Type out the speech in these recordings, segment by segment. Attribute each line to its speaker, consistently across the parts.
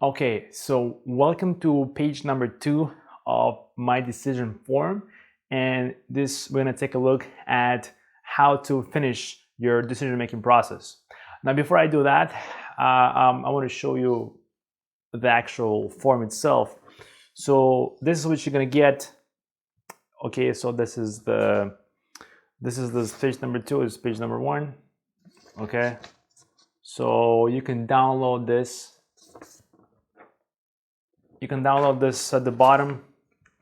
Speaker 1: Okay, so welcome to page number 2 of my decision form, and this we're going to take a look at how to finish your decision making process. Now before I do that, I want to show you the actual form itself. So this is what you're going to get. Okay, so this is this page number 2 is page number 1. Okay, so you can download this. You can download this at the bottom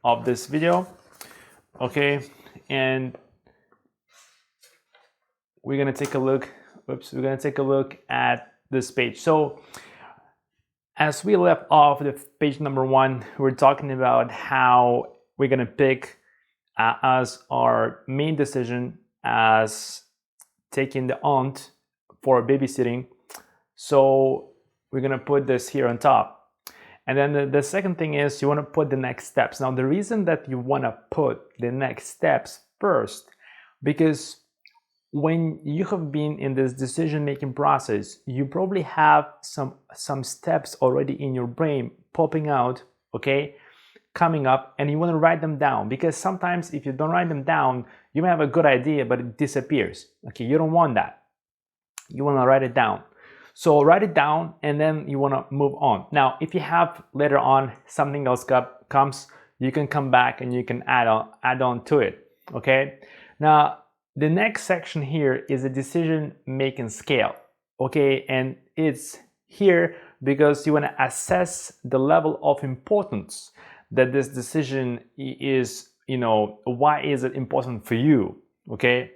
Speaker 1: of this video. Okay, and we're gonna take a look. We're gonna take a look at this page. So as we left off the page number 1, we're talking about how we're gonna pick as our main decision as taking the aunt for babysitting. So we're gonna put this here on top. And then the second thing is you want to put the next steps. Now, the reason that you want to put the next steps first, because when you have been in this decision-making process, you probably have some steps already in your brain popping out, okay, coming up, and you want to write them down, because sometimes if you don't write them down, you may have a good idea, but it disappears. Okay, you don't want that. You want to write it down. So write it down and then you want to move on. Now, if you have later on something else comes, you can come back and you can add on to it. Okay. Now, the next section here is a decision making scale. Okay, and it's here because you want to assess the level of importance that this decision is. Why is it important for you? Okay.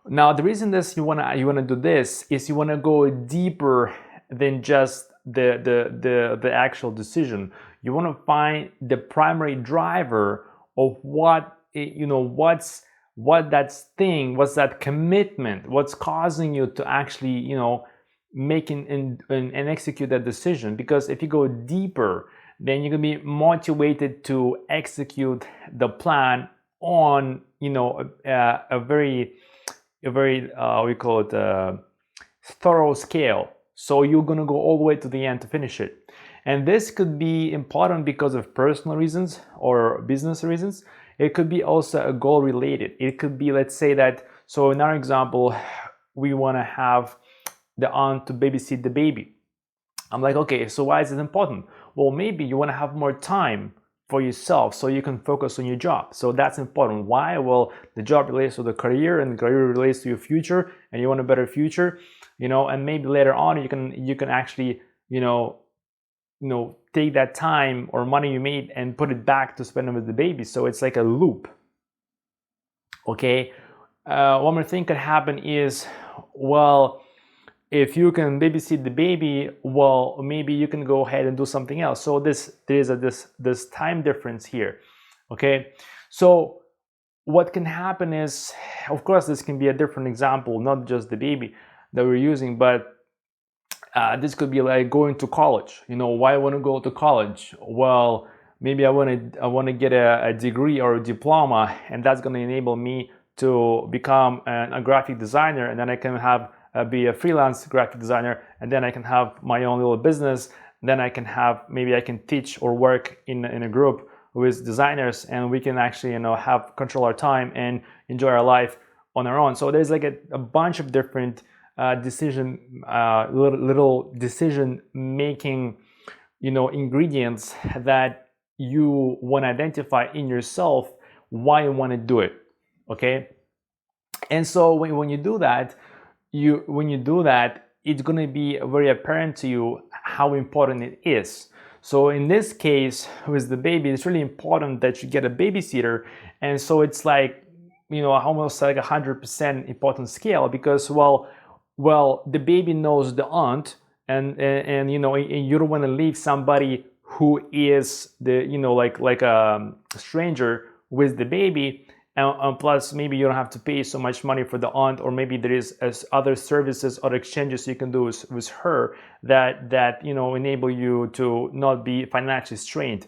Speaker 1: Now, the reason you wanna do this is you wanna go deeper than just the actual decision. You wanna find the primary driver of what's that commitment, what's causing you to actually make and execute that decision. Because if you go deeper, then you're gonna be motivated to execute the plan on a very we call it thorough scale. So you're going to go all the way to the end to finish it. And this could be important because of personal reasons or business reasons. It could be also a goal related. It could be, let's say that, so in our example, we want to have the aunt to babysit the baby. I'm like, okay, so why is it important? Well, maybe you want to have more time for yourself so you can focus on your job. So that's important. Why? Well, the job relates to the career and the career relates to your future, and you want a better future, and maybe later on you can actually take that time or money you made and put it back to spend it with the baby. So it's like a loop. Okay. One more thing could happen is, well, if you can babysit the baby, well, maybe you can go ahead and do something else. So there is this time difference here. Okay, so what can happen is, of course, this can be a different example, not just the baby that we're using, but this could be like going to college. Why I want to go to college? Well, maybe I want to get a degree or a diploma, and that's going to enable me to become a graphic designer, and then I can be a freelance graphic designer, and then I can have my own little business. Then I can teach or work in a group with designers, and we can actually have control our time and enjoy our life on our own. So there's like a bunch of different little decision making ingredients that you want to identify in yourself why you want to do it. Okay, and so when you do that, it's going to be very apparent to you how important it is. So in this case, with the baby, it's really important that you get a babysitter. And so it's like, almost like 100% important scale, because, well, the baby knows the aunt, and you don't want to leave somebody who is like a stranger with the baby. And plus, maybe you don't have to pay so much money for the aunt, or maybe there is other services or exchanges you can do with her that enable you to not be financially strained.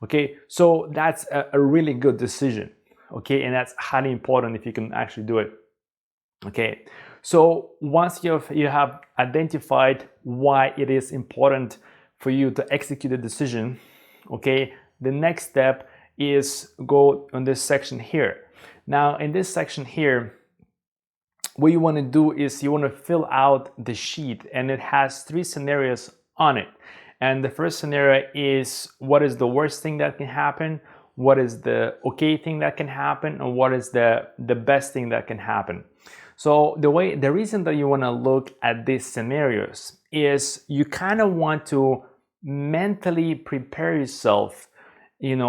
Speaker 1: Okay, so that's a really good decision. Okay, and that's highly important if you can actually do it. Okay, so once you have identified why it is important for you to execute the decision, okay, the next step is go on this section here. Now in this section here, what you want to do is you want to fill out the sheet, and it has 3 scenarios on it. And the first scenario is what is the worst thing that can happen, what is the okay thing that can happen, and what is the best thing that can happen. So the reason that you want to look at these scenarios is you kind of want to mentally prepare yourself, and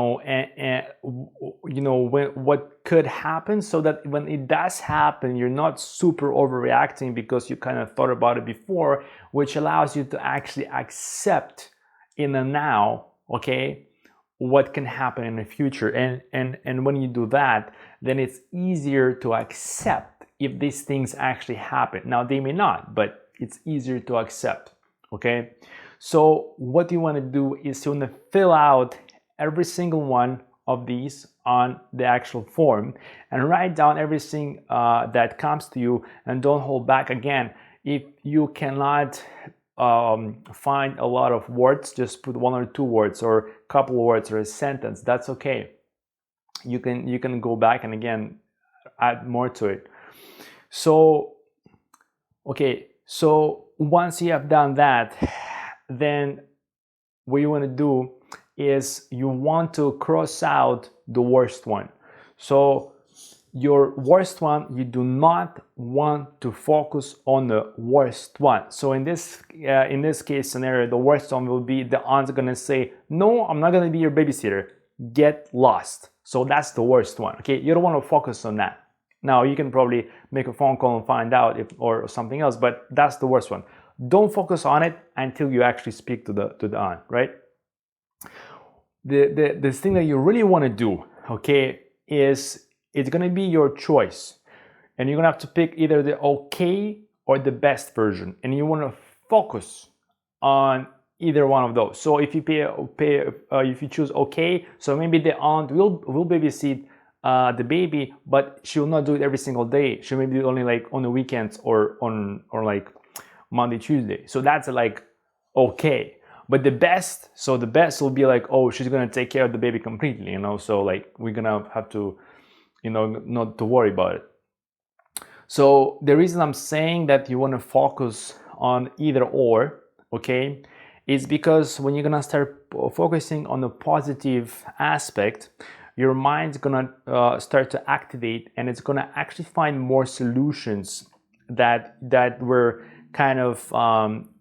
Speaker 1: what could happen, so that when it does happen, you're not super overreacting because you kind of thought about it before, which allows you to actually accept in the now, okay, what can happen in the future. And when you do that, then it's easier to accept if these things actually happen. Now they may not, but it's easier to accept, okay? So what you want to do is you want to fill out every single one of these on the actual form and write down everything that comes to you, and don't hold back. Again, if you cannot find a lot of words, just put 1 or 2 words or a couple of words or a sentence. That's okay. You can go back and again add more to it. So okay, so once you have done that, then what you want to do is you want to cross out the worst one. So your worst one, you do not want to focus on the worst one. So in this case scenario, the worst one will be the aunt's gonna say, no, I'm not gonna be your babysitter, get lost. So that's the worst one, okay? You don't want to focus on that. Now you can probably make a phone call and find out or something else, but that's the worst one. Don't focus on it until you actually speak to the aunt, right? The thing that you really want to do, okay, is it's going to be your choice, and you're going to have to pick either the okay or the best version, and you want to focus on either one of those. So if you if you choose okay, so maybe the aunt will babysit the baby, but she will not do it every single day. She may do it only like on the weekends or like Monday, Tuesday. So that's like okay. But the best will be like, oh, she's gonna take care of the baby completely, so like we're gonna have to, not to worry about it. So the reason I'm saying that you want to focus on either or, okay, is because when you're gonna start focusing on the positive aspect, your mind's gonna start to activate, and it's gonna actually find more solutions that were kind of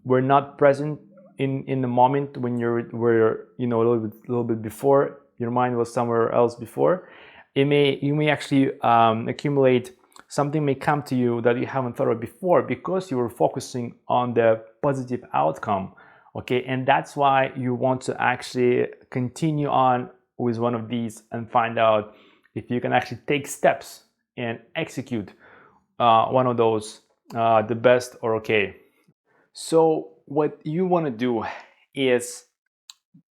Speaker 1: were not present in the moment when you were a little bit before. Your mind was somewhere else before. You may actually accumulate, something may come to you that you haven't thought of before because you were focusing on the positive outcome, okay? And that's why you want to actually continue on with one of these and find out if you can actually take steps and execute one of those, the best or okay. So what you want to do is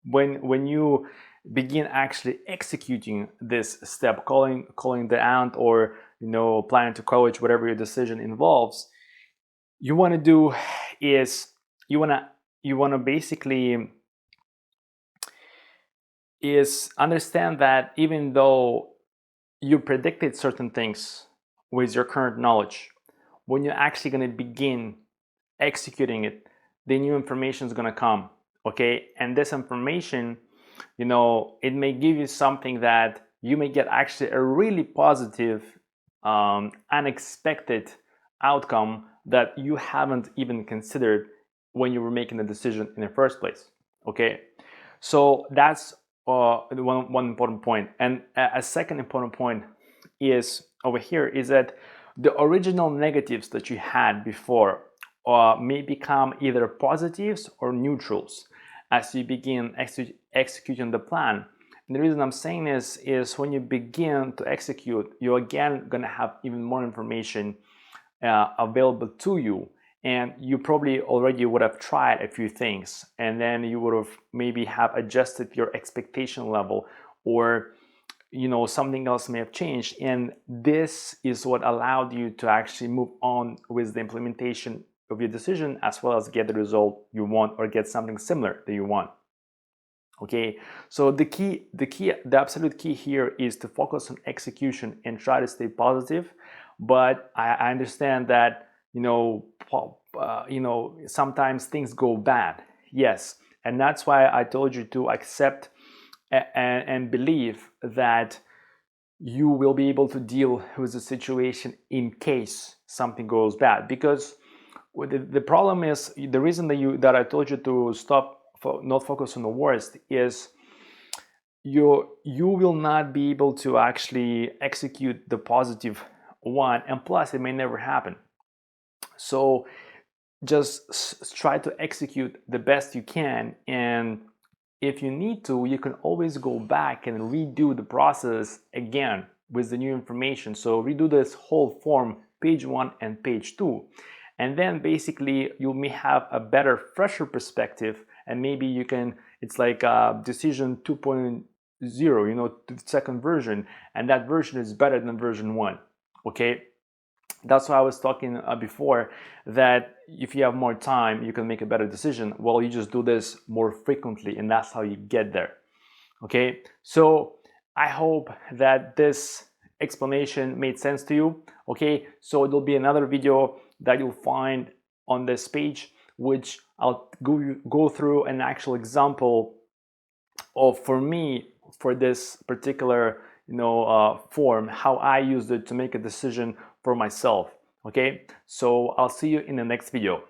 Speaker 1: when you begin actually executing this step, calling the aunt, or planning to college, whatever your decision involves, you want to do is you want to basically is understand that even though you predicted certain things with your current knowledge, when you're actually going to begin executing it, the new information is going to come, okay? And this information, it may give you something that you may get actually a really positive, unexpected outcome that you haven't even considered when you were making the decision in the first place, okay? So that's one important point. And a second important point is over here is that the original negatives that you had before may become either positives or neutrals as you begin executing the plan. And the reason I'm saying this is when you begin to execute, you're again going to have even more information available to you. And you probably already would have tried a few things, and then you would have maybe have adjusted your expectation level, or something else may have changed. And this is what allowed you to actually move on with the implementation of your decision, as well as get the result you want or get something similar that you want. Okay, so the absolute key here is to focus on execution and try to stay positive. But I understand that sometimes things go bad. Yes, and that's why I told you to accept and believe that you will be able to deal with the situation in case something goes bad. Because the problem is, the reason that I told you to stop, not focus on the worst, is you will not be able to actually execute the positive one, and plus it may never happen. So just try to execute the best you can, and if you need to, you can always go back and redo the process again with the new information. So redo this whole form, page 1 and page 2, and then basically you may have a better, fresher perspective, and maybe you can, it's like decision 2.0, the second version, and that version is better than version 1. Okay, that's why I was talking before, that if you have more time, you can make a better decision. Well, you just do this more frequently, and that's how you get there. Okay, so I hope that this explanation made sense to you. Okay, so there'll be another video that you'll find on this page, which I'll go through an actual example of, for me, for this particular form, how I used it to make a decision for myself. Okay, so I'll see you in the next video.